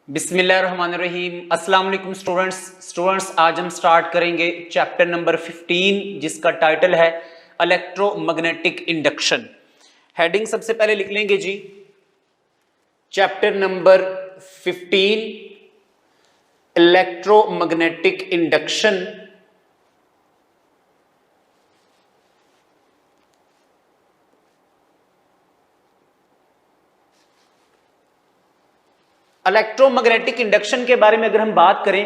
बिस्मिल्लाहिर्रहमानिर्रहीम। अस्सलाम वालेकुम स्टूडेंट्स आज हम स्टार्ट करेंगे चैप्टर नंबर 15 जिसका टाइटल है इलेक्ट्रोमैग्नेटिक इंडक्शन। हेडिंग सबसे पहले लिख लेंगे जी, chapter number 15 electromagnetic induction. Electromagnetic induction के बारे में अगर हम बात करें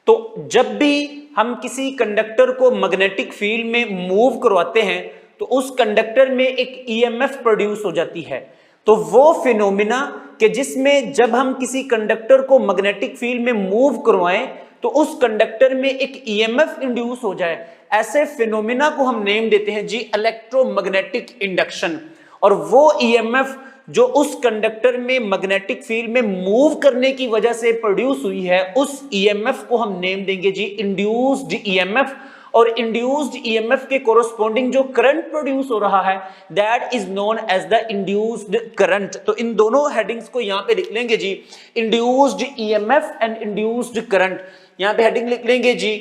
तो जब भी हम किसी कंडक्टर को मैग्नेटिक फील्ड में मूव करवाते हैं तो उस कंडक्टर में एक ईएमएफ प्रोड्यूस हो जाती है। तो वो फिनोमिना कि जिसमें जब हम किसी कंडक्टर को मैग्नेटिक फील्ड में मूव करवाएं तो उस कंडक्टर में एक ईएमएफ इंड्यूस हो जाए, ऐसे फिनोमिना को हम नेम देते हैं जी इलेक्ट्रोमैग्नेटिक इंडक्शन। और वो ईएमएफ जो उस कंडक्टर में मैग्नेटिक फील्ड में मूव करने की वजह से प्रोड्यूस हुई है, उस ईएमएफ को हम नेम देंगे जी इंड्यूस्ड ईएमएफ। और इंड्यूस्ड ईएमएफ के कोरोस्पोंडिंग जो करंट प्रोड्यूस हो रहा है that is known as the induced current. तो इन दोनों हेडिंग्स को यहां पे लिख लेंगे जी, induced EMF and induced current. यहां पे हेडिंग लिख लेंगे जी,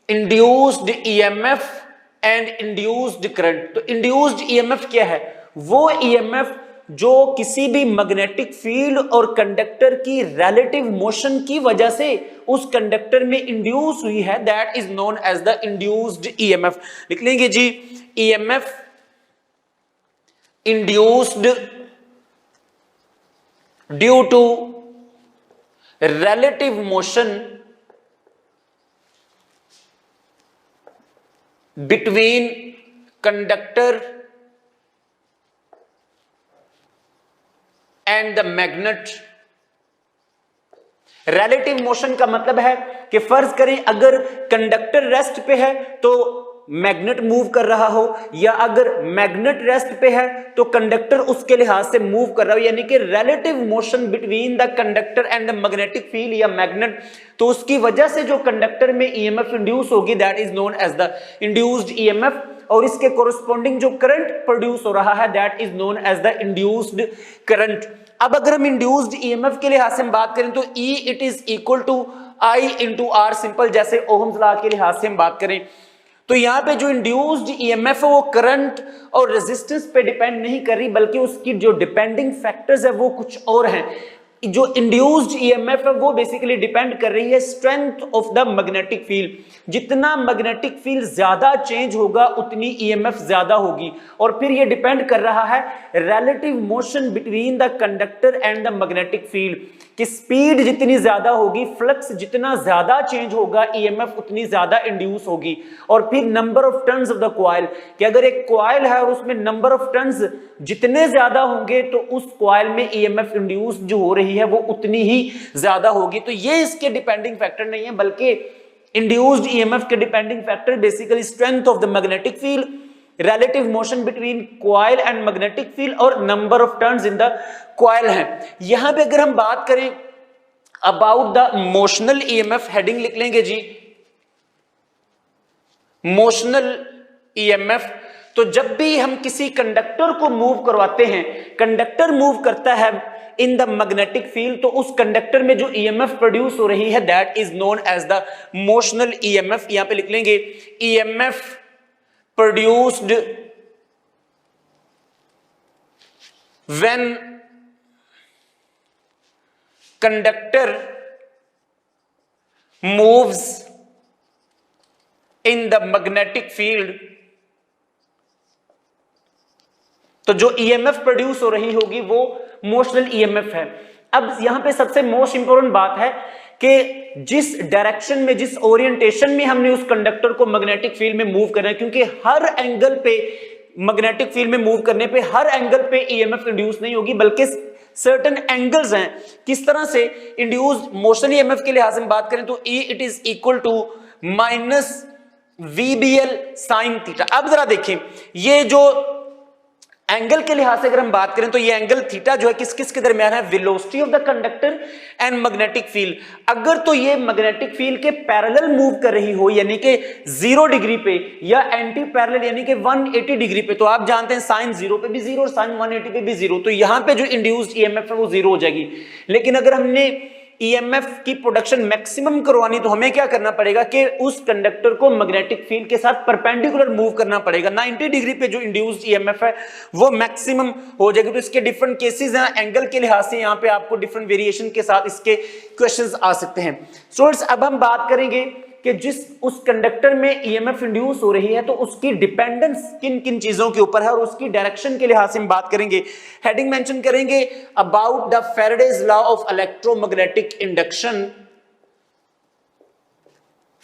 induced EMF and induced current. तो इंड्यूस्ड ईएमएफ क्या है? वो ईएमएफ जो किसी भी मैग्नेटिक फील्ड और कंडक्टर की रिलेटिव मोशन की वजह से उस कंडक्टर में इंड्यूस हुई है, that is known as the induced EMF. लिख लेंगे जी, EMF induced due to relative motion between conductor and the magnet. Relative motion का मतलब है कि फर्ज करें अगर कंडक्टर रेस्ट पे है तो मैग्नेट मूव कर रहा हो, या अगर मैग्नेट रेस्ट पे है तो कंडक्टर उसके लिहाज से मूव कर रहा हो, यानी कि relative motion between the conductor and the magnetic field या मैग्नेट। तो उसकी वजह से जो कंडक्टर में ईएमएफ इंड्यूस होगी that is known as the induced EMF. और इसके कोरोस्पोंडिंग जो करंट प्रोड्यूस हो रहा है that is known as the induced current. अब अगर हम इंड्यूस्ड ईएमएफ के लिहाज से हम बात करें तो E it is equal to I into R simple, जैसे ओहम्स लॉ के लिहाज से हम बात करें तो यहां पे जो इंड्यूस्ड ईएमएफ है वो करंट और रेजिस्टेंस पे डिपेंड नहीं कर रही, बल्कि उसकी जो डिपेंडिंग फैक्टर्स है वो कुछ और हैं। जो इंड्यूस्ड ईएमएफ है वो बेसिकली डिपेंड कर रही है strength of the magnetic field. जितना मैग्नेटिक फील्ड ज्यादा चेंज होगा उतनी ईएमएफ ज्यादा होगी। और फिर ये डिपेंड कर रहा है relative motion between the conductor and the magnetic field कि स्पीड जितनी ज्यादा होगी, फ्लक्स जितना ज्यादा चेंज होगा, ईएमएफ उतनी ज्यादा इंड्यूस होगी। और फिर number of turns of the coil कि अगर एक कॉइल है और उसमें नंबर ऑफ टर्न्स जितने ज्यादा होंगे तो उस कॉइल में ईएमएफ इंड्यूस जो हो रही है वो उतनी ही ज्यादा होगी। तो ये इसके डिपेंडिंग फैक्टर नहीं है, बल्कि इंड्यूस्ड ईएमएफ के depending factor basically strength of the magnetic field, relative motion between coil and magnetic field और number of turns in the coil है। यहां पे अगर हम बात करें about the motional EMF, heading लिख लेंगे जी motional EMF। तो जब भी हम किसी कंडक्टर को मूव करवाते हैं, कंडक्टर मूव करता है इन द मैग्नेटिक फील्ड, तो उस कंडक्टर में जो ईएमएफ प्रोड्यूस हो रही है that is known as the motional EMF. यहां पे लिख लेंगे EMF produced when conductor moves in the magnetic field। तो जो ईएमएफ प्रोड्यूस हो रही होगी वो मोशनल ईएमएफ है। अब यहां पे सबसे मोस्ट इंपॉर्टेंट बात है कि जिस डायरेक्शन में, जिस ओरिएंटेशन में हमने उस कंडक्टर को मैग्नेटिक फील्ड में मूव करना है, क्योंकि हर एंगल पे मैग्नेटिक फील्ड में मूव करने पे हर एंगल पे ईएमएफ इंड्यूस नहीं होगी, बल्कि सर्टेन एंगल्स हैं। किस तरह से? इंड्यूस्ड मोशन ईएमएफ के लिहाज से हम बात करें तो E it is equal to minus VBL sine theta. अब जरा देखें, ये जो एंगल के लिहाज से अगर हम बात करें तो ये एंगल थीटा जो है किस किस के दरमियान है? Velocity of the conductor and magnetic field. अगर तो ये मैग्नेटिक फील्ड के पैरेलल मूव कर रही हो यानी कि 0 डिग्री पे, या एंटी पैरेलल यानी कि 180 डिग्री पे, तो आप जानते हैं साइन 0 पे भी 0 और साइन 180 पे भी 0, तो यहां पे जो इंड्यूस्ड ईएमएफ है वो 0 हो जाएगी। लेकिन अगर हमने ईएमएफ की प्रोडक्शन मैक्सिमम करवानी तो हमें क्या करना पड़ेगा कि उस कंडक्टर को मैग्नेटिक फील्ड के साथ परपेंडिकुलर मूव करना पड़ेगा। 90 डिग्री पे जो इंड्यूस्ड ईएमएफ है वो मैक्सिमम हो जाएगी। तो इसके डिफरेंट केसेस हैं, एंगल के लिहाज से यहाँ पे आपको डिफरेंट वेरिएशन के साथ इसके क्वेश्चंस आ सकते हैं। स्टूडेंट्स अब हम बात करेंगे कि जिस उस कंडक्टर में ईएमएफ इंड्यूस हो रही है तो उसकी डिपेंडेंस किन किन चीजों के ऊपर है और उसकी डायरेक्शन के लिहाज से हम बात करेंगे। हेडिंग मेंशन करेंगे about the Faraday's law of electromagnetic induction.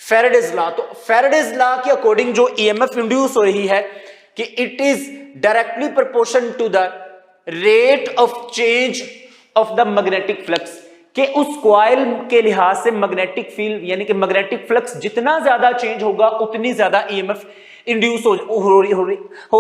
Faraday's law, तो फैराडेज लॉ के अकॉर्डिंग जो ईएमएफ इंड्यूस हो रही है कि it is directly proportion to the rate of change of the magnetic flux, कि उस कॉइल के लिहाज से मैग्नेटिक फील्ड यानी कि मैग्नेटिक फ्लक्स जितना ज्यादा चेंज होगा उतनी ज्यादा ईएमएफ इंड्यूस हो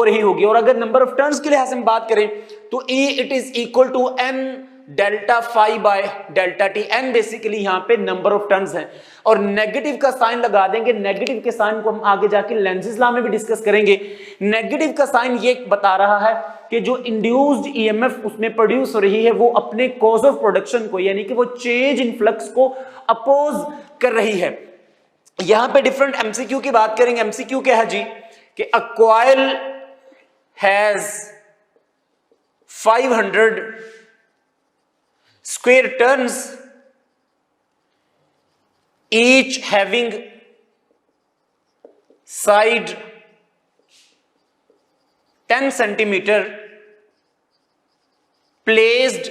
रही होगी। और अगर नंबर ऑफ टर्न्स के लिहाज से हम बात करें तो E it is equal to n delta phi by delta t. n basically यहां पे नंबर ऑफ टर्न्स है और नेगेटिव का साइन लगा देंगे। नेगेटिव के साइन को हम आगे जाके लेंजेस लॉ में भी डिस्कस करेंगे। नेगेटिव का साइन ये बता रहा है कि जो इंड्यूस्ड ईएमएफ उसमें प्रोड्यूस हो रही है वो अपने कॉज ऑफ प्रोडक्शन को यानी कि वो चेंज इन फ्लक्स को अपोज कर रही है। यहां पे डिफरेंट एमसीक्यू की बात करेंगे। एमसीक्यू क्या है जी कि a coil has 500 square turns, each having side 10 centimeter placed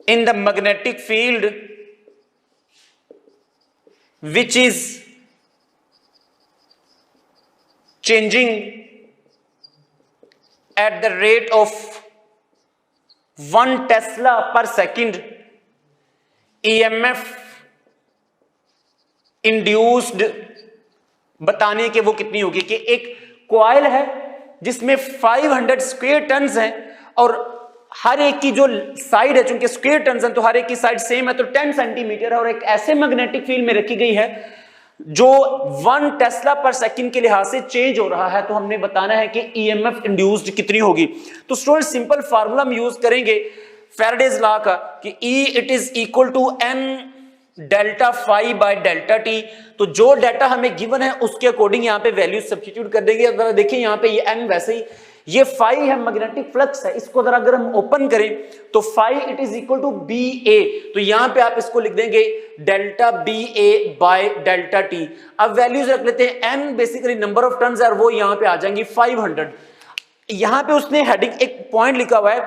in the magnetic field which is changing at the rate of 1 tesla per second, EMF induced बताने के वो कितनी होगी कि एक कॉइल है जिसमें 500 स्क्वायर टन्स हैं और हर एक की जो साइड है चूंकि स्क्वायर टन्स हैं तो हर एक की साइड सेम है तो 10 सेंटीमीटर है और एक ऐसे मैग्नेटिक फील्ड में रखी गई है जो 1 टेस्ला पर सेकंड के लिहाज से चेंज हो रहा है। तो हमने बताना है कि ईएमएफ इंड्यूस्ड कितनी होगी। तो स्टूडेंट सिंपल फार्मूला हम यूज करेंगे फैराडेज लॉ का कि E it is equal to n delta phi by delta t. तो जो डाटा हमें गिवन है उसके अकॉर्डिंग यहाँ पे वैल्यू सब्स्टिट्यूट कर देंगे। अगर देखिए यहाँ पे ये n वैसे ही ये फाई है मैग्नेटिक फ्लक्स है, इसको अगर हम ओपन करें तो phi it is equal to B A. तो यहां पे आप इसको लिख देंगे delta B A by delta T. अब वैल्यूज रख लेते हैं n basically number of turns है और वो यहां पे आ जाएंगी 500। यहां पे उसने हेडिंग एक पॉइंट लिखा हुआ है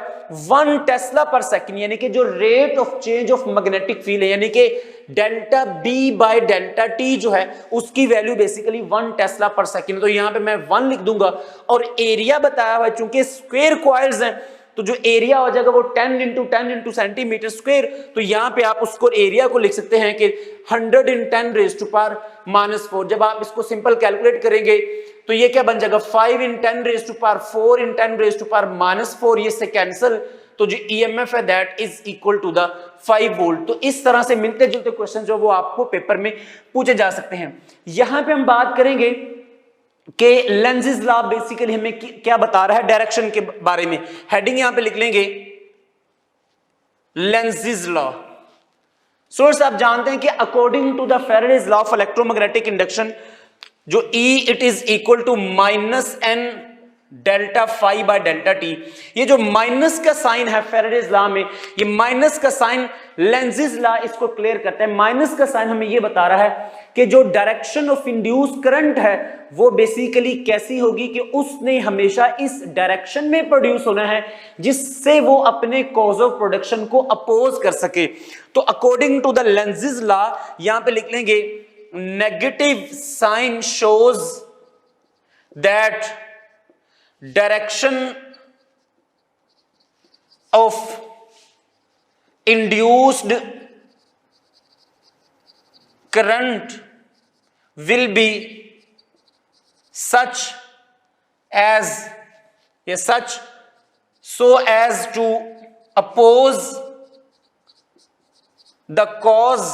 1 टेस्ला पर सेकंड यानी कि जो rate of change of magnetic field है यानी कि delta B by delta t जो है उसकी value basically 1 tesla per second. तो यहां पे मैं 1 लिख दूंगा और एरिया बताया हुआ है चूंकि स्क्वायर कॉइल्स हैं तो जो एरिया हो जाएगा वो 10 इंटू 10 इंटू सेंटीमीटर स्क्वायर। तो यहां पे आप उसको एरिया को लिख सकते हैं कि 100 इन 10 रेज़ टू पावर -4। जब आप इसको सिंपल कैलकुलेट करेंगे तो ये क्या बन जाएगा 5 in 10 raise to power 4 in 10 raise to power -4। ये से कैंसिल तो जो ईएमएफ है that is equal to the 5 volt. तो इस तरह से मिलते जुलते क्वेश्चन जो वो आपको पेपर में पूछे जा सकते हैं। यहां पे हम बात करेंगे कि लेंजेस लॉ बेसिकली हमें क्या बता रहा है डायरेक्शन के बारे में। हेडिंग यहां पे लिख लेंगे लेंजेस लॉ। सोर्स आप जानते हैं कि according to the Faraday's law of electromagnetic induction जो E it is equal to -n delta phi by delta t. ये जो माइनस का साइन है फैराडेज लॉ में, ये माइनस का साइन लेंजेस लॉ इसको क्लियर करता है। माइनस का साइन हमें ये बता रहा है कि जो डायरेक्शन ऑफ इंड्यूस करंट है वो बेसिकली कैसी होगी कि उसने हमेशा इस डायरेक्शन में प्रोड्यूस होना है जिससे वो अपने कॉज ऑफ प्रोडक्शन को अपोज कर सके। तो according to the Lenz's law यहां पे लिख लेंगे negative sign shows that direction of induced current will be such so as to oppose the cause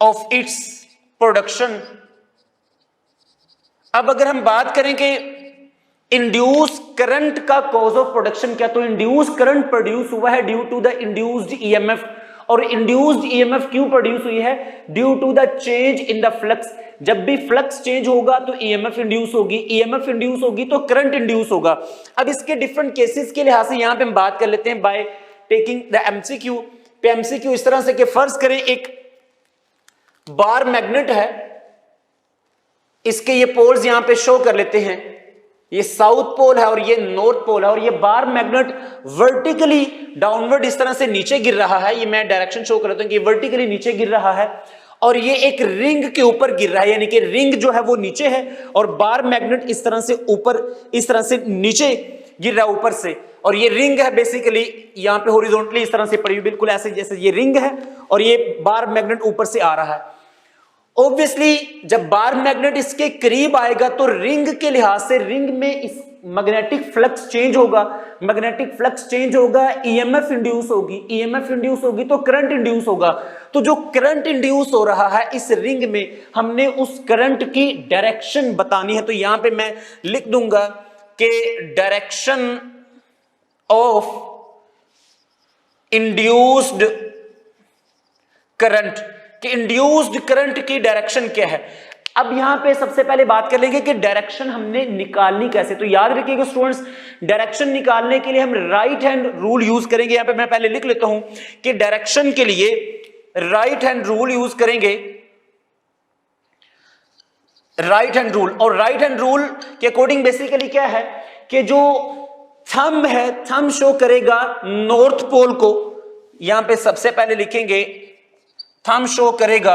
of its production। अब अगर हम बात करें कि इंड्यूस करंट का कॉज ऑफ प्रोडक्शन क्या, तो इंड्यूस करंट प्रोड्यूस हुआ है due to the induced EMF. और इंड्यूस्ड ईएमएफ क्यों प्रोड्यूस हुई है, due to the change in the flux. जब भी फ्लक्स चेंज होगा तो ईएमएफ इंड्यूस होगी, ईएमएफ इंड्यूस होगी तो करंट इंड्यूस होगा। अब इसके डिफरेंट केसेस के लिहाज से यहां पे हम बात कर लेते हैं बाय टेकिंग द एमसीक्यू। पे एमसीक्यू इस तरह से कि फर्ज करें एक बार मैग्नेट है, इसके ये पोल्स यहां पे शो कर लेते हैं, ये साउथ पोल है और ये नॉर्थ पोल है, और ये बार मैग्नेट वर्टिकली डाउनवर्ड इस तरह से नीचे गिर रहा है। ये मैं डायरेक्शन शो कर लेता हूं कि वर्टिकली नीचे गिर रहा है और ये एक रिंग के ऊपर गिर रहा है, यानी कि रिंग जो है वो नीचे है और बार मैग्नेट इस तरह से ऊपर, इस तरह से नीचे गिर रहा है ऊपर से, और ये रिंग है बेसिकली यहां पे हॉरिजॉन्टली इस तरह से पड़ी हुई, बिल्कुल ऐसे जैसे ये रिंग है और ये बार मैग्नेट ऊपर से आ रहा है। ऑब्वियसली जब बार मैग्नेट इसके करीब आएगा तो रिंग के लिहाज से रिंग में इस मैग्नेटिक फ्लक्स चेंज होगा, मैग्नेटिक फ्लक्स चेंज होगा, ईएमएफ इंड्यूस होगी, ईएमएफ इंड्यूस होगी तो करंट इंड्यूस होगा। तो जो करंट इंड्यूस हो रहा है इस रिंग में, हमने उस करंट की डायरेक्शन बतानी है। तो यहां पे मैं लिख दूंगा कि डायरेक्शन ऑफ इंड्यूस्ड करंट, कि इंड्यूस्ड करंट की डायरेक्शन क्या है। अब यहां पे सबसे पहले बात कर लेंगे कि डायरेक्शन हमने निकालनी कैसे। तो याद रखिएगा स्टूडेंट्स, डायरेक्शन निकालने के लिए हम राइट हैंड रूल यूज करेंगे। यहां पे मैं पहले लिख लेता हूं कि डायरेक्शन के लिए राइट हैंड रूल यूज करेंगे, राइट हैंड रूल। और राइट हैंड रूल के अकॉर्डिंग बेसिकली क्या है कि जो थंब है, थंब शो करेगा नॉर्थ पोल को। यहां पे सबसे पहले लिखेंगे थंब शो करेगा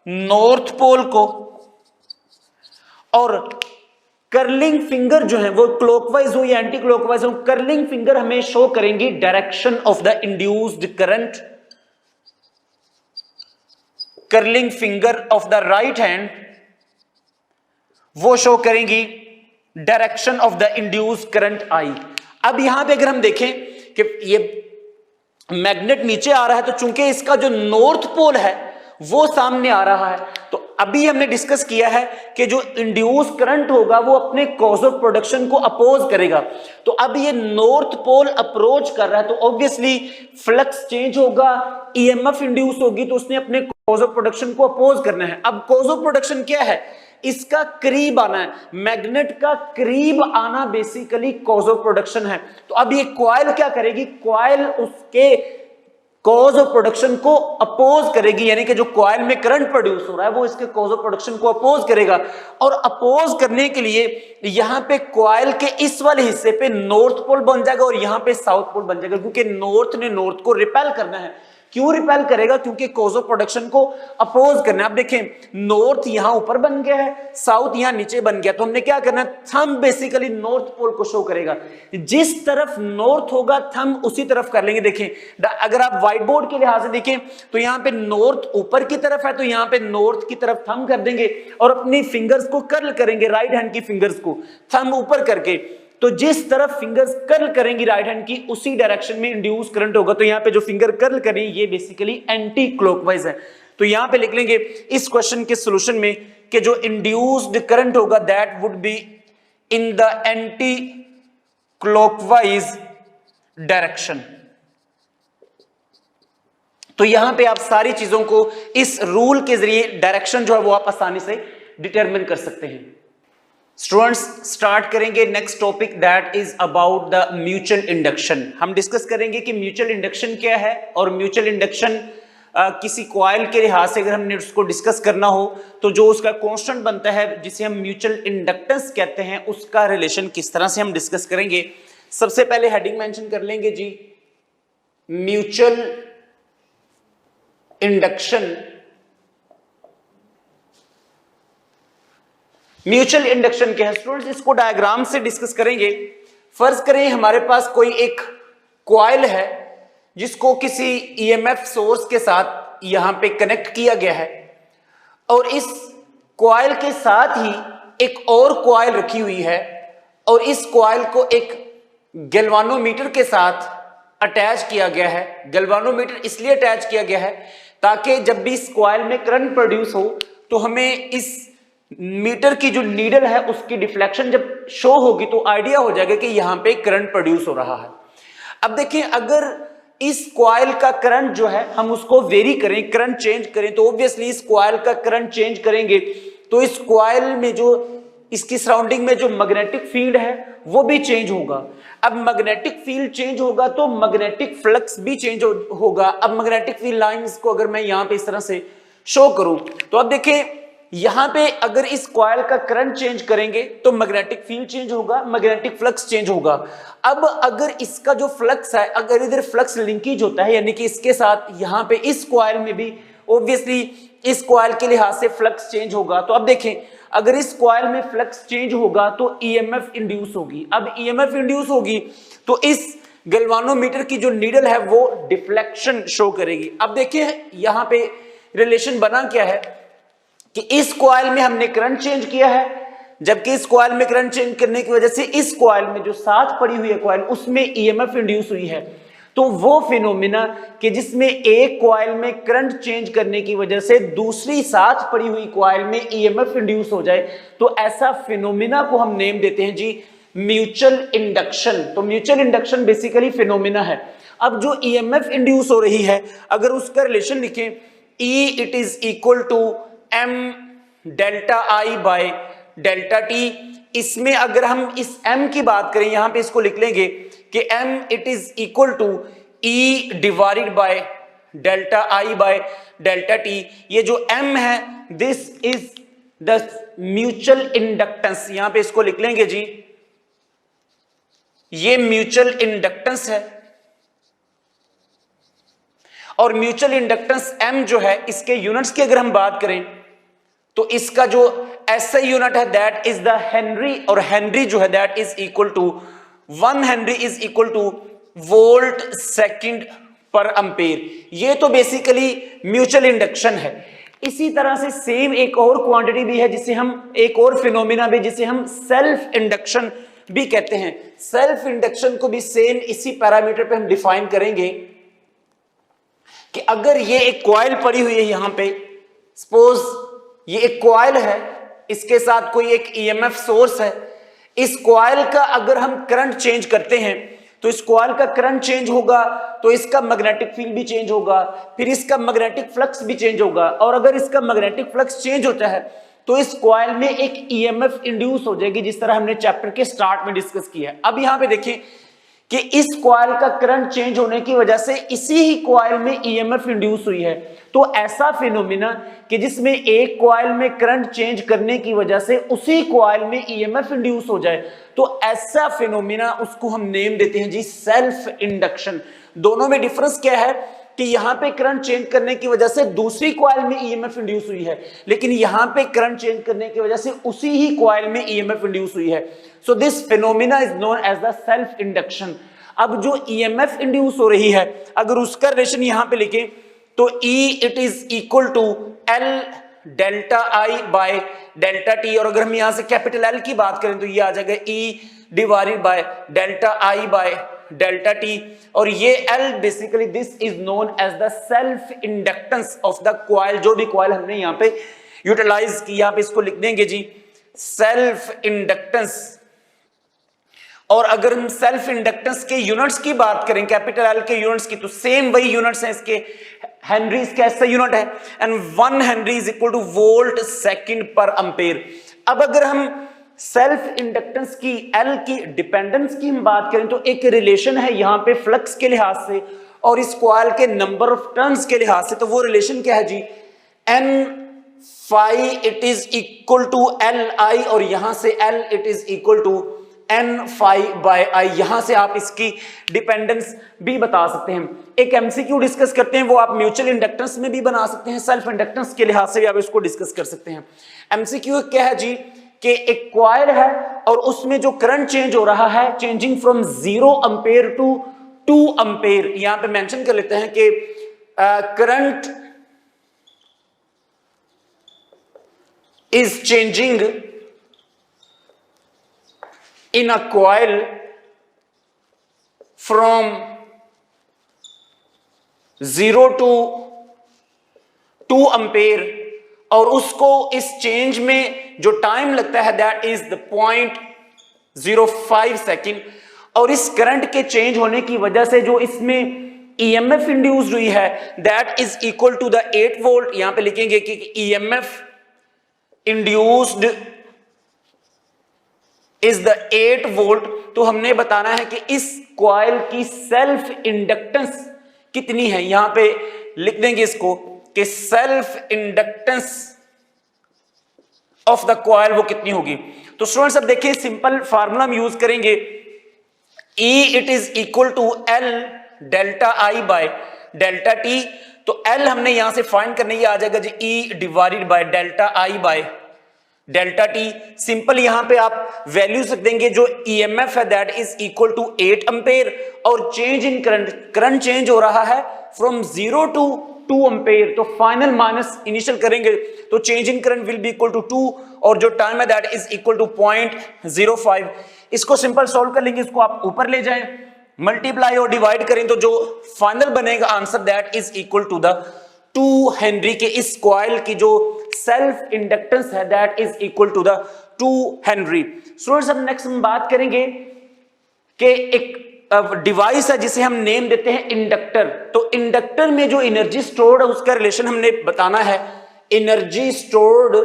नॉर्थ पोल को, और कर्लिंग फिंगर जो है वो क्लॉकवाइज हो या एंटी क्लॉकवाइज हो, कर्लिंग फिंगर हमें शो करेंगी direction of the induced current. Curling finger of the right hand वो शो करेंगी direction of the induced current I. अब यहां पे अगर हम देखें कि ये मैग्नेट नीचे आ रहा है, तो चूंकि इसका जो नॉर्थ पोल है वो सामने आ रहा है, तो अभी हमने डिस्कस किया है कि जो इंड्यूस करंट होगा वो अपने कॉज ऑफ प्रोडक्शन को अपोज करेगा। तो अब ये नॉर्थ पोल अप्रोच कर रहा है तो ऑब्वियसली फ्लक्स चेंज होगा, ईएमएफ इंड्यूस होगी, तो उसने अपने कॉज ऑफ प्रोडक्शन को अपोज करना है। अब कॉज ऑफ प्रोडक्शन क्या है, इसका करीब आना है, मैग्नेट का करीब आना बेसिकली कॉज ऑफ प्रोडक्शन है। तो अब ये कॉइल क्या करेगी, कॉइल उसके कॉज ऑफ प्रोडक्शन को अपोज करेगी, यानी कि जो कॉइल में करंट प्रोड्यूस हो रहा है वो इसके कॉज ऑफ प्रोडक्शन को अपोज करेगा। और अपोज करने के लिए यहां पे कॉइल के इस वाले हिस्से पे नॉर्थ पोल बन जाएगा और यहां पे साउथ पोल बन जाएगा, क्योंकि नॉर्थ ने नॉर्थ को रिपेल करना है। क्यों रिपेल करेगा, क्योंकि कॉज ऑफ प्रोडक्शन को अपोज करना है। अब देखें नॉर्थ यहां ऊपर बन गया है, साउथ यहां नीचे बन गया, तो हमने क्या करना है, थंब बेसिकली नॉर्थ पोल को शो करेगा। जिस तरफ नॉर्थ होगा थंब उसी तरफ कर लेंगे। देखें अगर आप व्हाइट बोर्ड के लिहाज से देखें तो यहां पे नॉर्थ ऊपर की तरफ है, तो यहां पे नॉर्थ की तरफ थंब कर देंगे और अपनी फिंगर्स को कर्ल करेंगे, राइट हैंड की फिंगर्स को थंब ऊपर करके। तो जिस तरफ फिंगर्स कर्ल करेंगी राइट हैंड की उसी डायरेक्शन में इंड्यूस करंट होगा। तो यहां पे जो फिंगर कर्ल करें ये बेसिकली एंटी क्लॉकवाइज है। तो यहां पे लिख लेंगे इस क्वेश्चन के सॉल्यूशन में कि जो इंड्यूस्ड करंट होगा that would be in the anti clockwise direction. तो यहां पे आप सारी चीजों को इस रूल के जरिए डायरेक्शन जो है वो आप आसानी से डिटरमिन कर सकते हैं। स्टूडेंट्स स्टार्ट करेंगे next topic that is about the mutual induction. हम डिस्कस करेंगे कि म्यूचुअल इंडक्शन क्या है और म्यूचुअल इंडक्शन किसी कॉइल के लिहाज से अगर हमने उसको डिस्कस करना हो तो जो उसका कांस्टेंट बनता है जिसे हम म्यूचुअल इंडक्टेंस कहते हैं उसका रिलेशन किस तरह से हम डिस्कस करेंगे। सबसे पहले हेडिंग मेंशन कर लेंगे जी म्यूचुअल इंडक्शन। म्यूचुअल इंडक्शन क्या है स्टूडेंट्स, इसको डायग्राम से डिस्कस करेंगे। फर्ज करें हमारे पास कोई एक कॉइल है जिसको किसी ईएमएफ सोर्स के साथ यहां पे कनेक्ट किया गया है और इस कॉइल के साथ ही एक और कॉइल रखी हुई है और इस कॉइल को एक गैल्वानोमीटर के साथ अटैच किया गया है। गैल्वानोमीटर इसलिए अटैच किया गया है ताकि जब भी इस कॉइल में करंट प्रोड्यूस हो तो हमें इस मीटर की जो नीडल है उसकी डिफ्लेक्शन जब शो होगी तो आइडिया हो जाएगा कि यहां पे करंट प्रोड्यूस हो रहा है। अब देखिए, अगर इस कॉइल का करंट जो है हम उसको वेरी करें, करंट चेंज करें, तो ऑब्वियसली इस कॉइल का करंट चेंज करेंगे तो इस कॉइल में जो इसकी सराउंडिंग में जो मैग्नेटिक फील्ड है वो भी चेंज होगा। अब मैग्नेटिक फील्ड चेंज होगा तो मैग्नेटिक फ्लक्स भी चेंज होगा। अब मैग्नेटिक फील्ड लाइंस को अगर मैं यहां पे इस तरह से शो करूं तो अब देखिए, यहां पे अगर इस कॉइल का करंट चेंज करेंगे तो मैग्नेटिक फील्ड चेंज होगा, मैग्नेटिक फ्लक्स चेंज होगा। अब अगर इसका जो फ्लक्स है, अगर इधर फ्लक्स लिंकेज होता है, यानी कि इसके साथ यहां पे इस कॉइल में भी ऑब्वियसली इस कॉइल के लिहाज से फ्लक्स चेंज होगा। तो अब देखें, अगर इस कॉइल में फ्लक्स चेंज होगा तो ईएमएफ इंड्यूस होगी। अब ईएमएफ इंड्यूस होगी तो इस गैल्वानोमीटर की जो नीडल है वो डिफ्लेक्शन शो करेगी। अब देखिए, यहां पे रिलेशन बना क्या है कि इस कॉइल में हमने करंट चेंज किया है, जबकि इस कॉइल में करंट चेंज करने की वजह से इस कॉइल में जो साथ पड़ी हुई है कॉइल उसमें ईएमएफ इंड्यूस हुई है। तो वो फिनोमिना कि जिसमें एक कॉइल में करंट चेंज करने की वजह से दूसरी साथ पड़ी हुई कॉइल में ईएमएफ इंड्यूस हो जाए, तो ऐसा फिनोमिना को हम नेम देते हैं जी म्यूचुअल इंडक्शन। तो म्यूचुअल इंडक्शन बेसिकली फिनोमिना है। अब जो ईएमएफ इंड्यूस हो रही है, अगर उसका रिलेशन लिखें, E it is equal to M delta I by delta T. इसमें अगर हम इस m की बात करें, यहां पे इसको लिख लेंगे कि m it is equal to e divided by delta I by delta t. ये जो m है this is the mutual inductance, यहां पे इसको लिख लेंगे जी, ये म्यूचुअल इंडक्टेंस है। और म्यूचुअल इंडक्टेंस m जो है, इसके यूनिट्स की अगर हम बात करें तो इसका जो SI यूनिट है दैट इज द हेनरी, और हेनरी जो है that is equal to 1 henry is equal to volt second per ampere. ये तो बेसिकली म्यूचुअल इंडक्शन है। इसी तरह से सेम एक और क्वांटिटी भी है जिसे हम, एक और फिनोमिना भी जिसे हम सेल्फ इंडक्शन भी कहते हैं। सेल्फ इंडक्शन को भी सेम इसी पैरामीटर पे हम डिफाइन करेंगे कि अगर ये एक कॉइल पड़ी हुई है, यहां पे सपोज ये एक कॉइल है, इसके साथ कोई एक ईएमएफ सोर्स है, इस कॉइल का अगर हम करंट चेंज करते हैं तो इस कॉइल का करंट चेंज होगा तो इसका मैग्नेटिक फील्ड भी चेंज होगा, फिर इसका मैग्नेटिक फ्लक्स भी चेंज होगा। और अगर इसका मैग्नेटिक फ्लक्स चेंज होता है तो इस कॉइल में एक ईएमएफ इंड्यूस हो जाएगी, जिस तरह हमने चैप्टर के स्टार्ट में डिस्कस किया है। अब यहां पे देखिए कि इस कॉइल का करंट चेंज होने की वजह से इसी ही कॉइल में ईएमएफ इंड्यूस हुई है। तो ऐसा फिनोमिना कि जिसमें एक कॉइल में करंट चेंज करने की वजह से उसी कॉइल में ईएमएफ इंड्यूस हो जाए, तो ऐसा फिनोमिना उसको हम नेम देते हैं जी सेल्फ इंडक्शन। दोनों में डिफरेंस क्या है कि यहां पे करंट चेंज करने की वजह से दूसरी कॉइल में ईएमएफ इंड्यूस हुई है, लेकिन यहां पे करंट चेंज करने की वजह से उसी ही कॉइल में ईएमएफ इंड्यूस हुई है। So this phenomena is known as the self induction. अब जो ईएमएफ इंड्यूस हो रही है, अगर उसका रिलेशन यहां पे लिखें तो E it is equal to L delta I by delta t. और अगर हम यहां से कैपिटल L की बात करें तो ये आ जाएगा E divided by delta I by delta t. और ये L basically this is known as the self inductance of the coil. जो भी कॉइल हमने यहां पे यूटिलाइज की, यहां पे इसको लिख देंगे जी सेल्फ इंडक्टेंस। और अगर हम सेल्फ इंडक्टेंस के यूनिट्स की बात करें, कैपिटल L के यूनिट्स की, तो सेम वही यूनिट्स हैं इसके। हेनरी इसका ऐसा यूनिट है and 1 henry is equal to volt second per ampere. अब अगर हम सेल्फ इंडक्टेंस की L की डिपेंडेंस की हम बात करें तो एक रिलेशन है यहां पे फ्लक्स के लिहाज से और इस कॉइल के नंबर ऑफ टर्न्स के लिहाज से। तो वो रिलेशन क्या है जी, N phi it is equal to L I, और यहां से L it is equal to N phi by I. यहां से आप इसकी डिपेंडेंस भी बता सकते हैं। एक एमसीक्यू डिस्कस करते हैं, वो आप म्यूचुअल इंडक्टेंस में भी बना सकते हैं, सेल्फ इंडक्टेंस के लिहाज से भी आप इसको डिस्कस कर सकते हैं। एमसीक्यू क्या है जी कि एक कॉइल है और उसमें जो करंट चेंज हो रहा है, changing from 0 ampere to 2 ampere. यहां पे मेंशन कर लेते हैं कि current is changing in a coil from 0 to 2 ampere. और उसको इस चेंज में जो टाइम लगता है दैट इज द 0.05 सेकेंड। और इस करंट के चेंज होने की वजह से जो इसमें ईएमएफ इंड्यूस्ड हुई है that is equal to the 8 volt. यहां पे लिखेंगे कि EMF induced is the 8 volt. तो हमने बताना है कि इस कॉइल की सेल्फ इंडक्टेंस कितनी है। यहां पे लिख देंगे इसको कि self inductance of the coil वो कितनी होगी। तो स्टूडेंट्स अब देखिए सिंपल फार्मूला हम यूज करेंगे, E it is equal to L delta I by delta T। तो L हमने यहां से फाइंड करने, ये आ जाएगा जी E divided by delta I by delta T। Simple यहां पे आप वैल्यूज रख देंगे, जो EMF है that is equal to 8 ampere और चेंज इन करंट चेंज हो रहा है फ्रॉम 0 टू 2 एम्पेयर। तो फाइनल माइनस इनिशियल करेंगे तो change in current will be equal to 2 और जो टाइम है दैट इज इक्वल टू 0.05। इसको सिंपल सॉल्व कर लेंगे, इसको आप ऊपर ले जाएं, मल्टीप्लाई और डिवाइड करें तो जो फाइनल बनेगा answer that is equal to the 2 henry के इस कॉइल की जो सेल्फ इंडक्टेंस है that is equal to the 2 henry. Students अब नेक्स्ट हम बात करेंगे कि एक डिवाइस है जिसे हम नेम देते हैं इंडक्टर। तो इंडक्टर में जो एनर्जी स्टोर्ड है उसका रिलेशन हमने बताना है, energy stored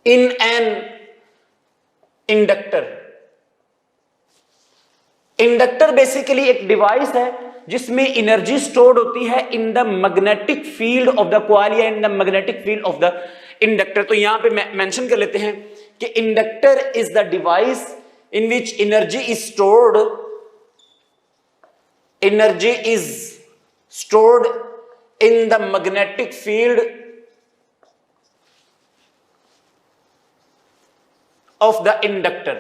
in an inductor. Inductor basically एक डिवाइस है जिसमें एनर्जी स्टोर्ड होती है in the magnetic field of the coil या in the magnetic field of the inductor. तो यहां पे मेंशन कर लेते हैं कि inductor is the device in which energy is stored in the magnetic field of the inductor।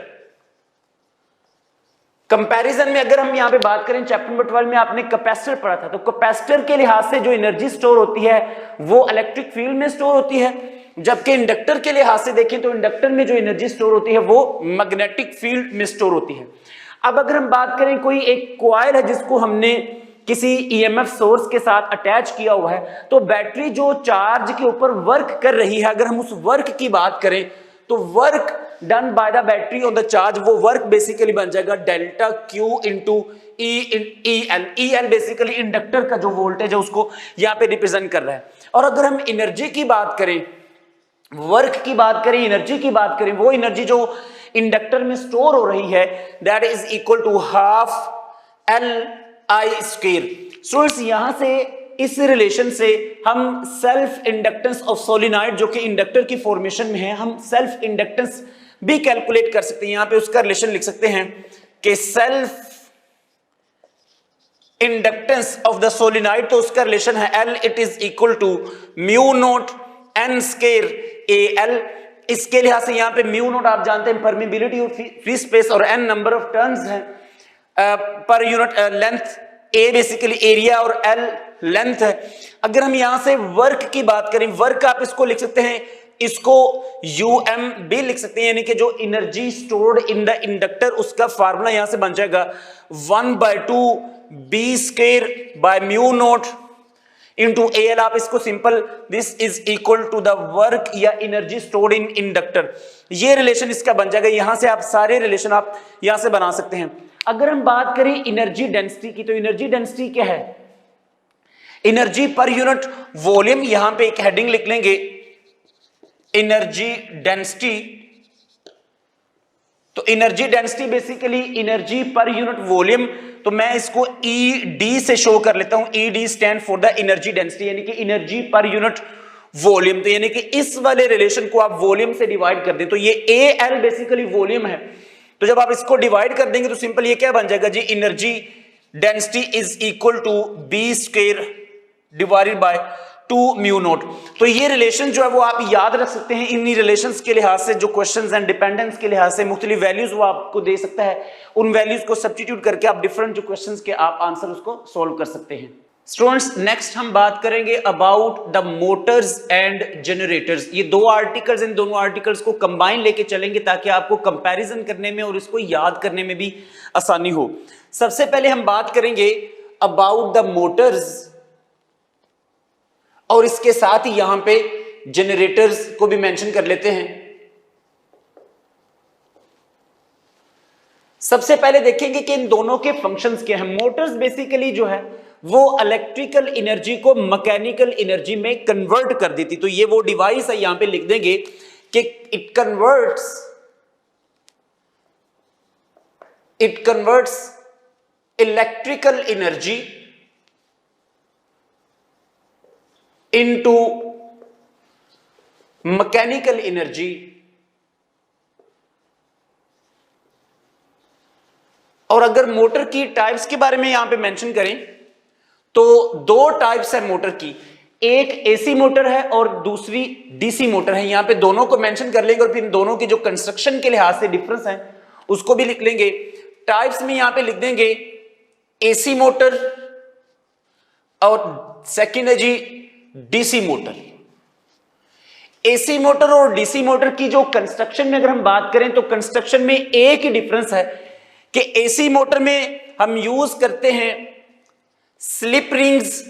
Comparison में अगर हम यहां पे बात करें चैप्टर नंबर 12 में आपने कैपेसिटर पढ़ा था, तो कैपेसिटर के लिहाज से जो एनर्जी स्टोर होती है वो इलेक्ट्रिक फील्ड में स्टोर होती है, जबकि इंडक्टर के लिहाज से देखें तो इंडक्टर में जो एनर्जी स्टोर होती है वो मैग्नेटिक फील्ड में स्टोर होती है। अब अगर हम बात करें कोई एक कॉइल है जिसको हमने किसी ईएमएफ सोर्स के साथ अटैच किया हुआ है, तो बैटरी जो चार्ज के ऊपर वर्क कर रही है, अगर हम उस वर्क की बात करें तो work done by the battery on the charge, वो वर्क बेसिकली बन जाएगा delta Q into E L basically inductor का जो वोल्टेज है उसको यहाँ पे रिप्रेजेंट कर रहा है। और अगर हम एनर्जी की बात करें, वर्क की बात करें, एनर्जी की बात करें, वो एनर्जी जो इंडक्टर में स्टोर हो रही है that is equal to half L I square. Students यहां से इस रिलेशन से हम सेल्फ इंडक्टेंस ऑफ सोलिनॉइड जो कि इंडक्टर की फॉर्मेशन में है, हम सेल्फ इंडक्टेंस भी कैलकुलेट कर सकते हैं। यहां पे उसका रिलेशन लिख सकते हैं कि self inductance of the solenoid, तो उसका रिलेशन है L it is equal to mu naught N square A L. इसके लिहाज से यहाँ पे म्यू नोट आप जानते हैं परमिबिलिटी ऑफ फ्री स्पेस और एन नंबर ऑफ टर्न्स हैं पर यूनिट लेंथ, ए बेसिकली एरिया और एल लेंथ है। अगर हम यहां से वर्क की बात करें, वर्क आप इसको लिख सकते हैं, इसको यूएम भी लिख सकते हैं, यानी कि जो energy stored in the inductor उसका फार्मूला यहां से बन जाएगा 1/2 B square by mu naught into A L. आप इसको simple this is equal to the work या एनर्जी स्टोर्ड इन इंडक्टर, ये रिलेशन इसका बन जाएगा। यहां से आप सारे रिलेशन आप यहां से बना सकते हैं। अगर हम बात करें एनर्जी डेंसिटी की, तो एनर्जी डेंसिटी क्या है? Energy per unit volume. यहां पे एक हेडिंग लिख लेंगे एनर्जी डेंसिटी। तो energy density basically energy per unit volume, तो मैं इसको ईडी से शो कर लेता हूं। ED stand for the energy density, यानी कि एनर्जी पर यूनिट वॉल्यूम। तो यानी कि इस वाले रिलेशन को आप वॉल्यूम से डिवाइड कर दें तो ये ए एल बेसिकली वॉल्यूम है। तो जब आप इसको डिवाइड कर देंगे तो सिंपल ये क्या बन जाएगा जी, energy density is equal to B square divided by 2 mu naught. तो ये रिलेशन जो है वो आप याद रख सकते हैं। इन्हीं रिलेशंस के लिहाज से जो क्वेश्चंस एंड डिपेंडेंस के लिहाज से मुख्तलिफ वैल्यूज वो आपको दे सकता है, उन वैल्यूज को सब्स्टिट्यूट करके आप डिफरेंट जो क्वेश्चंस के आप आंसर उसको सोल्व कर सकते हैं। स्टूडेंट्स नेक्स्ट हम बात करेंगे about the Motors and generators. ये दो आर्टिकल्स, इन दोनों आर्टिकल्स को कंबाइन लेके चलेंगे ताकि आपको कंपैरिजन करने में और इसको याद करने में भी आसानी हो। सबसे पहले हम बात करेंगे अबाउट द मोटर्स और इसके साथ ही यहां पे जनरेटर्स को भी मेंशन कर लेते हैं। सबसे पहले देखेंगे कि इन दोनों के फंक्शंस क्या हैं। मोटर्स बेसिकली जो है वो इलेक्ट्रिकल एनर्जी को मैकेनिकल एनर्जी में कन्वर्ट कर देती। तो ये वो डिवाइस है, यहां पे लिख देंगे कि it converts electrical energy into mechanical energy. और अगर मोटर की टाइप्स के बारे में यहां पे मेंशन करें तो दो टाइप्स है मोटर की, एक एसी मोटर है और दूसरी डीसी मोटर है। यहां पे दोनों को मेंशन कर लेंगे और फिर दोनों के जो कंस्ट्रक्शन के लिहाज से डिफरेंस है उसको भी लिख लेंगे। टाइप्स में यहां पे लिख देंगे एसी मोटर और सेकंड है जी डीसी मोटर। एसी मोटर और डीसी मोटर की जो कंस्ट्रक्शन में अगर हम बात करें तो कंस्ट्रक्शन में एक ही डिफरेंस है कि एसी मोटर में हम यूज करते हैं स्लिप रिंग्स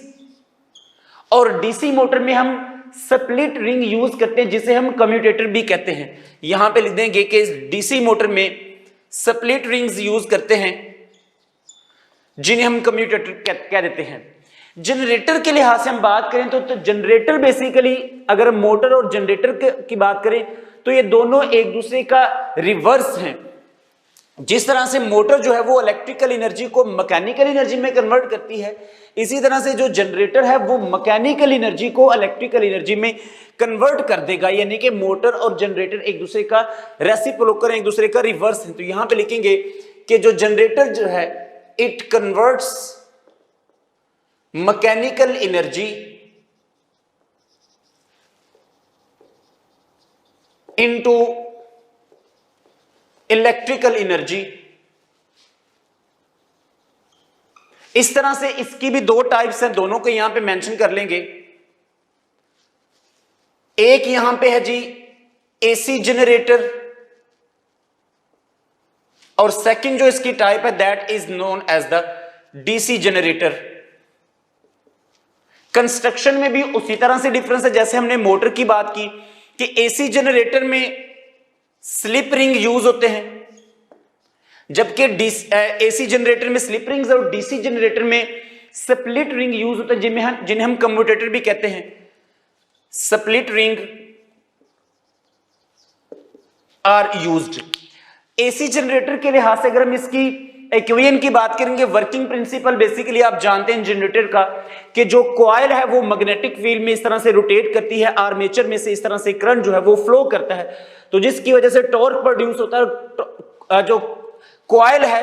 और डीसी मोटर में हम स्प्लिट रिंग यूज करते हैं जिसे हम कम्यूटेटर भी कहते हैं। यहां पे लिख देंगे कि डीसी मोटर में स्प्लिट रिंग्स यूज करते हैं जिन्हें हम कम्यूटेटर कह देते हैं। जनरेटर के लिहाज से हम बात करें तो जनरेटर बेसिकली अगर मोटर और जनरेटर की बात करें तो ये दोनों एक दूसरे का रिवर्स हैं। जिस तरह से मोटर जो है वो इलेक्ट्रिकल एनर्जी को मैकेनिकल एनर्जी में कन्वर्ट करती है, इसी तरह से जो जनरेटर है वो मैकेनिकल एनर्जी को इलेक्ट्रिकल एनर्जी में कन्वर्ट कर देगा। यानी कि मोटर और जनरेटर एक दूसरे का रेसिप्रोकल, एक दूसरे का रिवर्स है। तो यहां पे लिखेंगे कि जो जनरेटर जो है it converts mechanical energy into electrical energy. इस तरह से इसकी भी दो टाइप्स हैं, दोनों को यहां पे मेंशन कर लेंगे। एक यहां पे है जी एसी जनरेटर और सेकंड जो इसकी टाइप है that is known as the DC generator. Construction में भी उसी तरह से डिफरेंस है जैसे हमने मोटर की बात की कि एसी जनरेटर में स्लिप रिंग यूज होते हैं, जबकि एसी जनरेटर में स्लिप रिंग्स और डीसी जनरेटर में स्प्लिट रिंग यूज होते हैं जिन्हें हम कम्यूटेटर भी कहते हैं। Split ring are used. एसी जनरेटर के लिहाज से अगर हम इसकी इक्वेशन की बात करेंगे, वर्किंग प्रिंसिपल बेसिकली आप जानते हैं जनरेटर का कि जो कॉइल है वो मैग्नेटिक फील्ड में इस तरह से रोटेट करती है, आर्मेचर में से इस तरह से करंट जो है वो फ्लो करता है, तो जिसकी वजह से टॉर्क प्रोड्यूस होता है। जो कॉइल है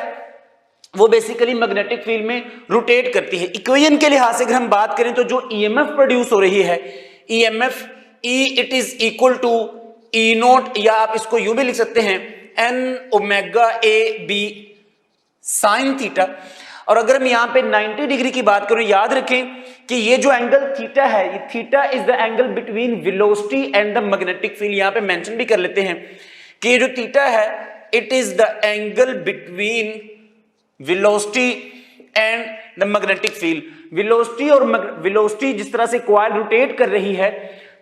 वो बेसिकली मैग्नेटिक फील्ड में रोटेट करती है। इक्वेशन के लिहाज से अगर हम बात करें तो जो ईएमएफ प्रोड्यूस हो रही है, EMF E it is equal to E naught, या आप इसको यूं भी लिख सकते हैं N omega A B sine theta. और अगर हम यहां पे 90 डिग्री की बात करें, याद रखें कि ये जो एंगल थीटा है, ये theta is the angle between velocity and the magnetic field. यहां पे मेंशन भी कर लेते हैं कि ये जो थीटा है it is the angle between velocity and the magnetic field. Velocity जिस तरह से कॉइल रोटेट कर रही है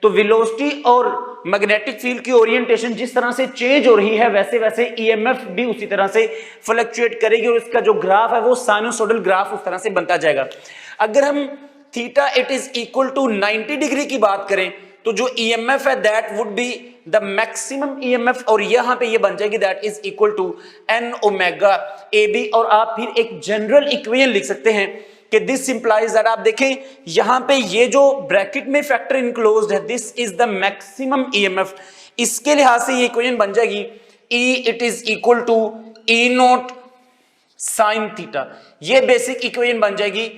तो वेलोसिटी और मैग्नेटिक फील्ड की ओरिएंटेशन जिस तरह से चेंज हो रही है वैसे वैसे ईएमएफ भी उसी तरह से फ्लक्चुएट करेगी और इसका जो ग्राफ है वो साइनसोइडल ग्राफ उस तरह से बनता जाएगा। अगर हम theta it is equal to 90 degree की बात करें तो जो ईएमएफ है that would be the maximum EMF, और यहां पे ये बन जाएगी that is equal to N omega A B. और आप फिर एक जनरल इक्वेशन लिख सकते हैं कि दिस इंप्लाइज दैट, आप देखें यहां पे ये जो ब्रैकेट में फैक्टर इनक्लोज्ड है this is the maximum EMF. इसके लिहाज से ये इक्वेशन बन जाएगी E it is equal to E naught sine theta. ये बेसिक इक्वेशन बन जाएगी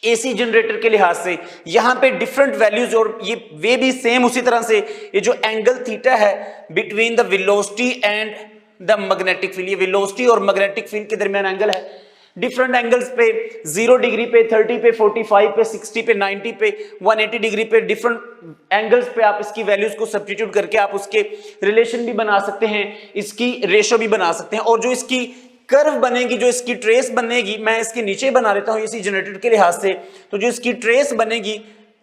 एसी जनरेटर के लिहाज से। यहां पे डिफरेंट वैल्यूज और ये वे भी सेम उसी तरह से, ये जो एंगल थीटा है between the velocity and the magnetic field, ये वेलोसिटी और मैग्नेटिक फील्ड के दरमियान एंगल है। डिफरेंट एंगल्स पे 0 डिग्री पे, 30 पे, 45 पे, 60 पे, 90 पे, 180 डिग्री पे, डिफरेंट एंगल्स पे आप इसकी वैल्यूज को सब्स्टिट्यूट करके आप उसके रिलेशन भी बना सकते हैं, इसकी रेशो भी बना सकते हैं। और जो इसकी कर्व बनेगी, जो इसकी ट्रेस बनेगी, मैं इसके नीचे बना देता हूं इसी जनरेटर के लिहाज से, तो जो इसकी ट्रेस बनेगी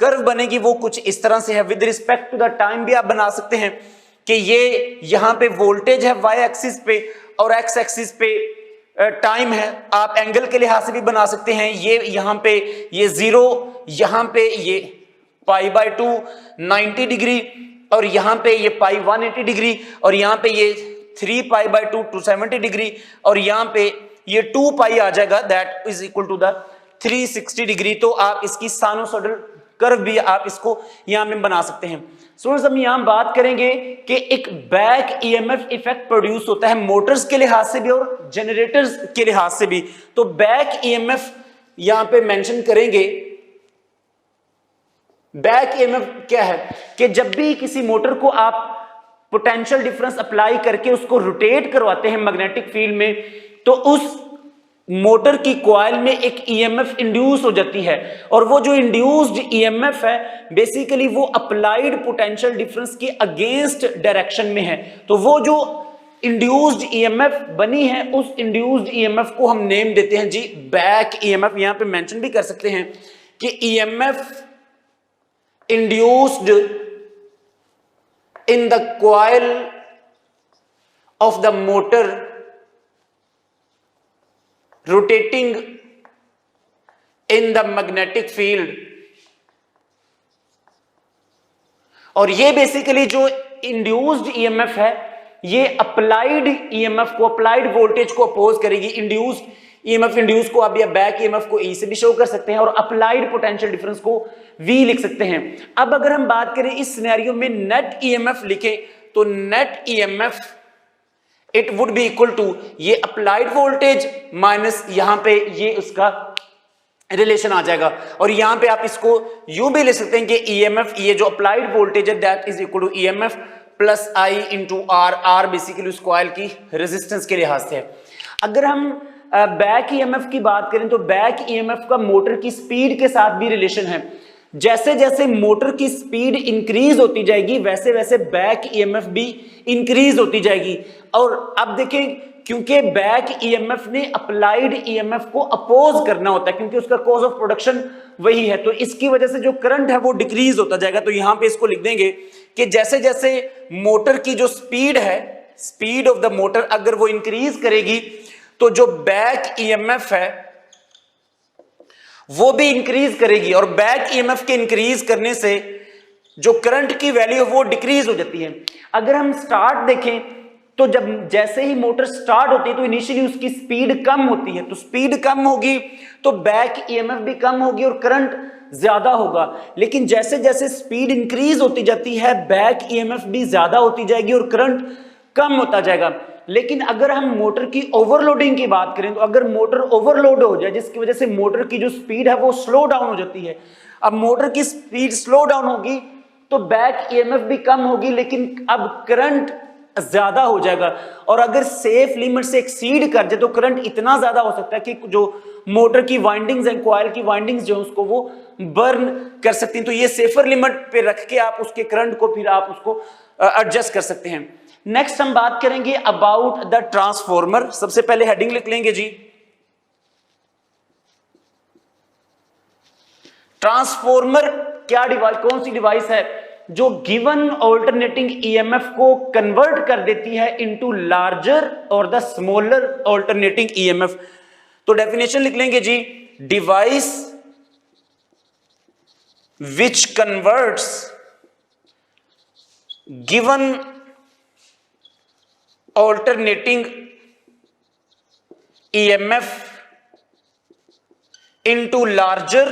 कर्व बनेगी वो कुछ इस तरह से है। With respect to the time भी आप बना सकते हैं कि ये यहां पे वोल्टेज है वाई एक्सिस पे और एक्स एक्सिस पे टाइम है। आप एंगल के लिहाज से भी बना सकते हैं, ये यहां पे ये 0, यहां पे ये π/2 90 डिग्री और यहां पे ये पाई 180 डिग्री और यहां पे ये 3π/2 270 डिग्री और यहां पे ये 2π आ जाएगा, that is equal to the 360 degree. तो आप इसकी साइनोसॉइडल कर्व भी आप इसको यहां में बना सकते हैं। स्टूडेंट्स हम यहां बात करेंगे कि एक बैक ईएमएफ इफेक्ट प्रोड्यूस होता है मोटर्स के लिहाज से भी और जनरेटर्स के लिहाज से भी। तो बैक ईएमएफ यहां पे मेंशन करेंगे। बैक ईएमएफ क्या है कि जब भी किसी मोटर को आप पोटेंशियल डिफरेंस अप्लाई करके उसको रोटेट करवाते हैं मैग्नेटिक फील्ड में, तो उस मोटर की कॉइल में एक ईएमएफ इंड्यूस हो जाती है और वो जो इंड्यूस्ड ईएमएफ है बेसिकली वो अप्लाइड पोटेंशियल डिफरेंस के अगेंस्ट डायरेक्शन में है। तो वो जो इंड्यूस्ड ईएमएफ बनी है उस इंड्यूस्ड ईएमएफ को हम नेम देते हैं जी बैक ईएमएफ। यहां पे मेंशन भी कर सकते हैं कि EMF induced in the coil of the motor rotating in the magnetic field। और ये बेसिकली जो इंड्यूस्ड ईएमएफ है ये अप्लाइड ईएमएफ को, अप्लाइड वोल्टेज को अपोज करेगी। इंड्यूस्ड ईएमएफ, इंड्यूस को आप या बैक ईएमएफ को ई से भी शो कर सकते हैं और अप्लाइड पोटेंशियल डिफरेंस को वी लिख सकते हैं। अब अगर हम बात करें इस सिनेरियो में नेट ईएमएफ लिखें तो net EMF it would be equal to ये अप्लाइड वोल्टेज माइनस यहां पे ये उसका रिलेशन आ जाएगा। और यहां पे आप इसको यूं भी ले सकते हैं कि ईएमएफ, ये जो अप्लाइड वोल्टेज है that is equal to EMF plus I into R. R basically उस कॉइल की रेजिस्टेंस के लिहाज से है। अगर हम बैक ईएमएफ की बात करें तो बैक ईएमएफ का मोटर की स्पीड के साथ भी रिलेशन है। जैसे जैसे मोटर की स्पीड इंक्रीज होती जाएगी वैसे वैसे बैक ईएमएफ भी इंक्रीज होती जाएगी। और अब देखें क्योंकि बैक ईएमएफ ने अप्लाइड ईएमएफ को अपोज करना होता है क्योंकि उसका कॉज ऑफ प्रोडक्शन वही है, तो इसकी वजह से जो करंट है वो डिक्रीज होता जाएगा। तो यहां पे इसको लिख देंगे कि जैसे जैसे मोटर की जो स्पीड है, स्पीड ऑफ द मोटर अगर वो इंक्रीज करेगी तो जो बैक ईएमएफ है वो भी इंक्रीज करेगी और बैक ईएमएफ के इंक्रीज करने से जो करंट की वैल्यू है वो डिक्रीज हो जाती है। अगर हम स्टार्ट देखें तो जब जैसे ही मोटर स्टार्ट होती है तो इनिशियली उसकी स्पीड कम होती है, तो स्पीड कम होगी तो बैक ईएमएफ भी कम होगी और करंट ज्यादा होगा। लेकिन जैसे जैसे स्पीड इंक्रीज होती जाती है बैक ईएमएफ भी ज्यादा होती जाएगी और करंट कम होता जाएगा। लेकिन अगर हम मोटर की ओवरलोडिंग की बात करें तो अगर मोटर ओवरलोड हो जाए जिसकी वजह से मोटर की जो स्पीड है वो स्लो डाउन हो जाती है। अब मोटर की स्पीड स्लो डाउन होगी तो बैक ईएमएफ भी कम होगी लेकिन अब करंट ज्यादा हो जाएगा और अगर सेफ लिमिट से एक्सीड कर जाए तो करंट इतना ज्यादा हो सकता है कि जो मोटर की वाइंडिंग्स एंड कॉइल की वाइंडिंग्स जो उसको वो बर्न कर सकती हैं। तो ये सेफर लिमिट पे रख के आप उसके करंट को फिर आप उसको एडजस्ट कर सकते हैं। नेक्स्ट हम बात करेंगे अबाउट द ट्रांसफॉर्मर। सबसे पहले हेडिंग लिख लेंगे जी ट्रांसफॉर्मर क्या डिवाइस, कौन सी डिवाइस है जो गिवन ऑल्टरनेटिंग ईएमएफ को कन्वर्ट कर देती है इनटू लार्जर और द स्मॉलर ऑल्टरनेटिंग ईएमएफ। तो डेफिनेशन लिख लेंगे जी device which converts given alternating EMF into larger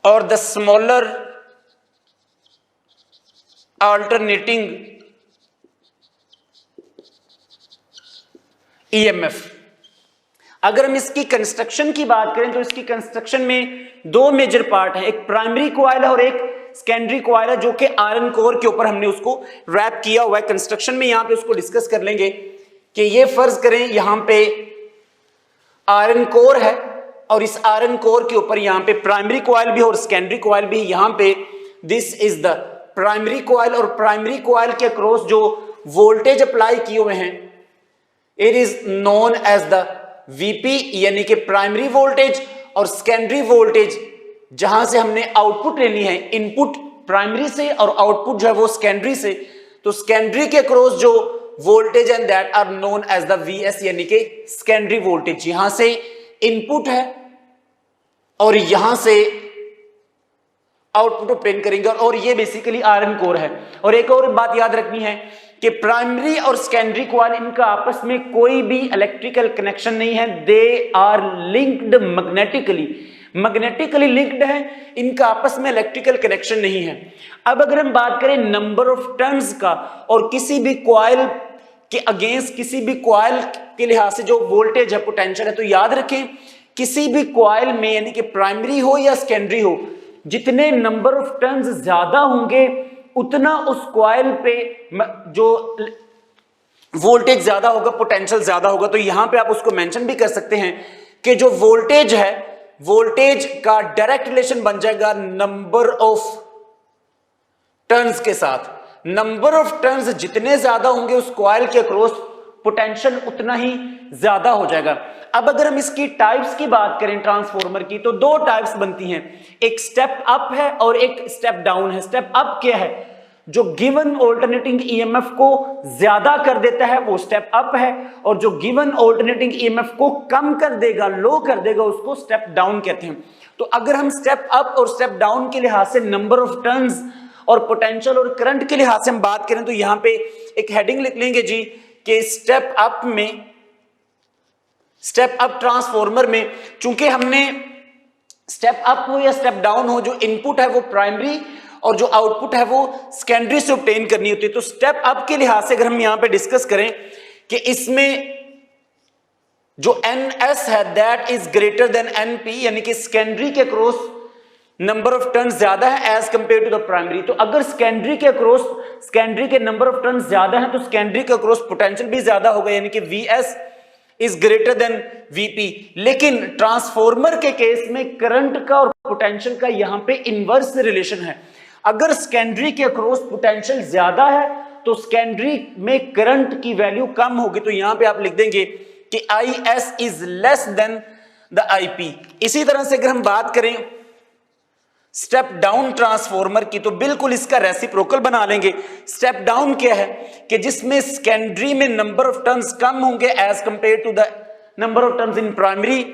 or the smaller alternating EMF। अगर हम इसकी कंस्ट्रक्शन की बात करें तो इसकी कंस्ट्रक्शन में दो मेजर पार्ट है, एक प्राइमरी कॉइल है और एक सेकेंडरी कॉइल है जो कि आयरन कोर के ऊपर हमने उसको रैप किया हुआ है। कंस्ट्रक्शन में यहां पे उसको डिस्कस कर लेंगे कि ये फर्ज करें यहां पे आयरन कोर है और इस आयरन कोर के ऊपर यहां पे प्राइमरी कॉइल भी और सेकेंडरी कॉइल भी। यहां पे this is the primary coil और प्राइमरी कॉइल के अक्रॉस जो वोल्टेज अप्लाई किए हुए हैं it is known as the VP यानी कि प्राइमरी वोल्टेज और सेकेंडरी वोल्टेज जहां से हमने आउटपुट लेनी है, इनपुट प्राइमरी से और आउटपुट जो है वो सेकेंडरी से, तो सेकेंडरी के क्रॉस जो voltage and that are known as the VS, यानी कि सेकेंडरी वोल्टेज। यहां से इनपुट है और यहां से आउटपुट ऑब्टेन करेंगे और ये बेसिकली आयरन कोर है। और एक और बात याद रखनी है कि प्राइमरी और सेकेंडरी कॉइल, इनका आपस में कोई भी इलेक्ट्रिकल कनेक्शन नहीं है, they are linked magnetically linked है, इनका आपस में इलेक्ट्रिकल कनेक्शन नहीं है। अब अगर हम बात करें नंबर ऑफ टर्न्स का और किसी भी कॉइल के अगेंस्ट, किसी भी कॉइल के लिहाज से जो वोल्टेज है, पोटेंशियल है, तो याद रखें किसी भी कॉइल में, यानी कि प्राइमरी हो या सेकेंडरी हो, जितने नंबर ऑफ टर्न्स ज्यादा होंगे उतना उस कॉइल पे जो वोल्टेज ज्यादा होगा, पोटेंशियल ज्यादा होगा। तो यहां पे आप उसको मेंशन भी कर सकते हैं कि जो वोल्टेज है, वोल्टेज का डायरेक्ट रिलेशन बन जाएगा नंबर ऑफ टर्न्स के साथ। नंबर ऑफ टर्न्स जितने ज्यादा होंगे उस कॉइल के अक्रॉस, पोटेंशियल उतना ही ज्यादा हो जाएगा। अब अगर हम इसकी टाइप्स की बात करें ट्रांसफॉर्मर की, तो दो टाइप्स बनती हैं, एक स्टेप अप है और एक स्टेप डाउन है। स्टेप अप क्या है? जो गिवन ऑल्टरनेटिंग ईएमएफ को ज्यादा कर देता है वो स्टेप अप है, और जो गिवन ऑल्टरनेटिंग ईएमएफ को कम कर देगा, लो कर देगा, उसको स्टेप डाउन कहते हैं। तो अगर हम स्टेप अप और स्टेप डाउन के लिहाज से नंबर ऑफ टर्न्स और पोटेंशियल और करंट के लिहाज से हम बात करें, तो यहां पे एक हेडिंग लिख लेंगे जी कि स्टेप अप में, स्टेप अप ट्रांसफॉर्मर में, चूंकि हमने स्टेप अप हो या स्टेप डाउन हो, जो इनपुट है वो प्राइमरी और जो आउटपुट है वो सेकेंडरी से ऑब्टेन करनी होती है। तो स्टेप अप के लिहाज से अगर हम यहां पे डिस्कस करें कि इसमें जो NS है that is greater than NP, यानी कि सेकेंडरी के क्रॉस नंबर ऑफ टर्न ज्यादा है as compare to the primary. तो अगर सेकेंडरी के क्रॉस, सेकेंडरी के नंबर ऑफ टर्न ज्यादा है तो सेकेंडरी का क्रॉस पोटेंशियल भी ज्यादा होगा, यानी कि VS is greater than VP। लेकिन ट्रांसफॉर्मर के केस में करंट का और पोटेंशियल का यहां पे इनवर्स रिलेशन है। अगर सेकेंडरी के अक्रॉस पोटेंशियल ज्यादा है तो सेकेंडरी में करंट की वैल्यू कम होगी। तो यहां पे आप लिख देंगे कि IS is less than the IP। इसी तरह से अगर हम बात करें स्टेप डाउन ट्रांसफॉर्मर की, तो बिल्कुल इसका रेसिप्रोकल बना लेंगे। स्टेप डाउन क्या है कि जिसमें सेकेंडरी में नंबर ऑफ टर्न्स कम होंगे as compare to the number of turns in primary,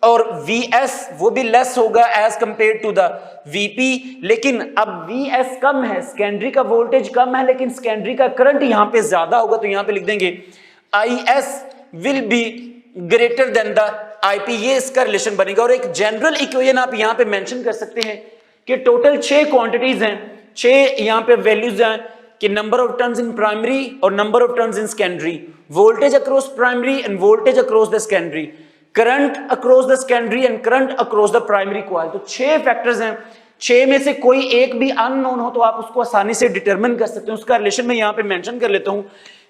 और VS वो भी लेस होगा as compare to the VP। लेकिन अब VS कम है, सेकेंडरी का वोल्टेज कम है, लेकिन सेकेंडरी का करंट यहां पे ज्यादा होगा। तो यहां पे लिख देंगे IS will be greater than the IP। ये इसका रिलेशन बनेगा। और एक जनरल इक्वेशन आप यहां पे मेंशन कर सकते हैं कि टोटल 6 क्वांटिटीज हैं, 6 यहां पे वैल्यूज हैं कि number of turns in primary और number of turns in secondary, voltage across primary and voltage across the secondary, current across the secondary and current across the primary coil. तो 6 factors हैं, 6 में से कोई एक भी अननोन हो तो आप उसको आसानी से डिटरमिन कर सकते हैं। उसका रिलेशन मैं यहां पे मेंशन कर लेता हूं।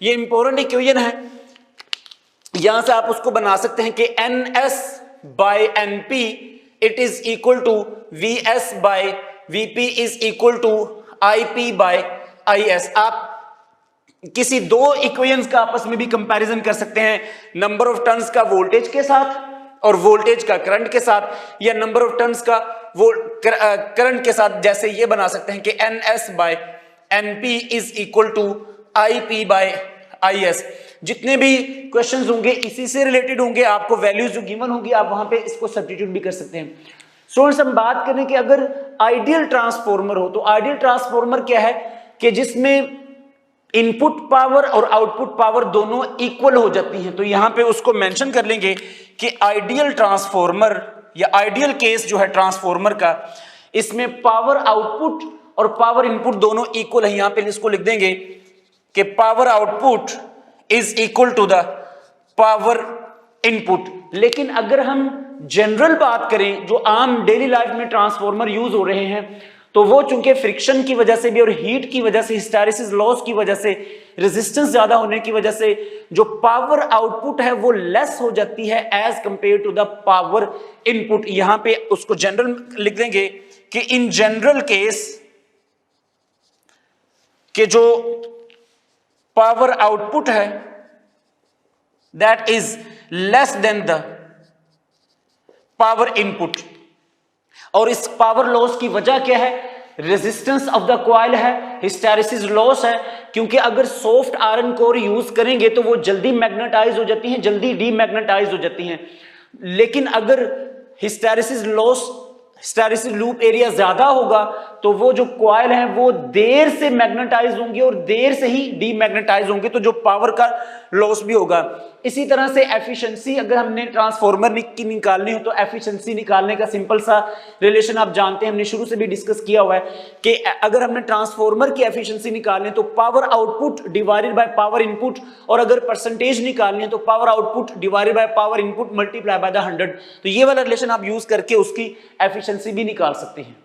ये इंपॉर्टेंट इक्वेशन है, यहां से आप उसको बना सकते हैं कि NS by NP it is equal to VS by VP is equal to IP by IS। आप किसी दो इक्वेशंस का आपस में भी कंपैरिजन कर सकते हैं, नंबर ऑफ टर्न्स का वोल्टेज के साथ और वोल्टेज का करंट के साथ, या नंबर ऑफ टर्न्स का करंट के साथ। जैसे ये बना सकते हैं कि NS by NP is equal to IP by IS। जितने भी क्वेश्चंस होंगे इसी से रिलेटेड होंगे, आपको वैल्यूज जो गिवन होगी आप वहां पे इसको सब्स्टिट्यूट भी कर सकते हैं। स्टूडेंट्स हम बात करें कि अगर आइडियल ट्रांसफॉर्मर हो, तो आइडियल ट्रांसफॉर्मर क्या है कि जिसमें इनपुट पावर और आउटपुट पावर दोनों इक्वल हो जाती हैं। तो यहां पे उसको मेंशन कर लेंगे कि आइडियल ट्रांसफॉर्मर या आइडियल केस जो है ट्रांसफॉर्मर का, इसमें पावर आउटपुट और पावर इनपुट दोनों इक्वल है। यहां पे इसको लिख देंगे कि power output is equal to the power input. लेकिन अगर हम जनरल बात करें, जो आम डेली लाइफ में ट्रांसफॉर्मर यूज हो रहे हैं, तो वो चूंकि फ्रिक्शन की वजह से भी और हीट की वजह से, हिस्टैरिसीस लॉस की वजह से, रेजिस्टेंस ज्यादा होने की वजह से जो पावर आउटपुट है वो लेस हो जाती है as compare to the power input. यहां पे उसको जनरल लिख देंगे कि इन जनरल केस के जो पावर आउटपुट है that is less than the power input. और इस पावर लॉस की वजह क्या है? रेजिस्टेंस ऑफ द कॉइल है, हिस्टैरिसीस लॉस है, क्योंकि अगर सॉफ्ट आयरन कोर यूज करेंगे तो वो जल्दी मैग्नेटाइज हो जाती हैं, जल्दी डीमैग्नेटाइज हो जाती हैं। लेकिन अगर hysteresis loss, hysteresis loop area ज्यादा होगा तो वो जो कॉइल है वो देर से मैग्नेटाइज होंगे और देर से ही डीमैग्नेटाइज होंगे, तो जो पावर का लॉस भी होगा। इसी तरह से एफिशिएंसी, अगर हमने ट्रांसफॉर्मर की निकालनी हो तो एफिशिएंसी निकालने का सिंपल सा रिलेशन आप जानते हैं, हमने शुरू से भी डिस्कस किया हुआ है कि अगर हमने ट्रांसफॉर्मर की एफिशिएंसी निकालनी है तो power output divided by power input, और अगर परसेंटेज निकालनी है तो power output divided by power input multiply by the 100। तो ये वाला रिलेशन आप यूज करके उसकी एफिशिएंसी भी निकाल सकते हैं।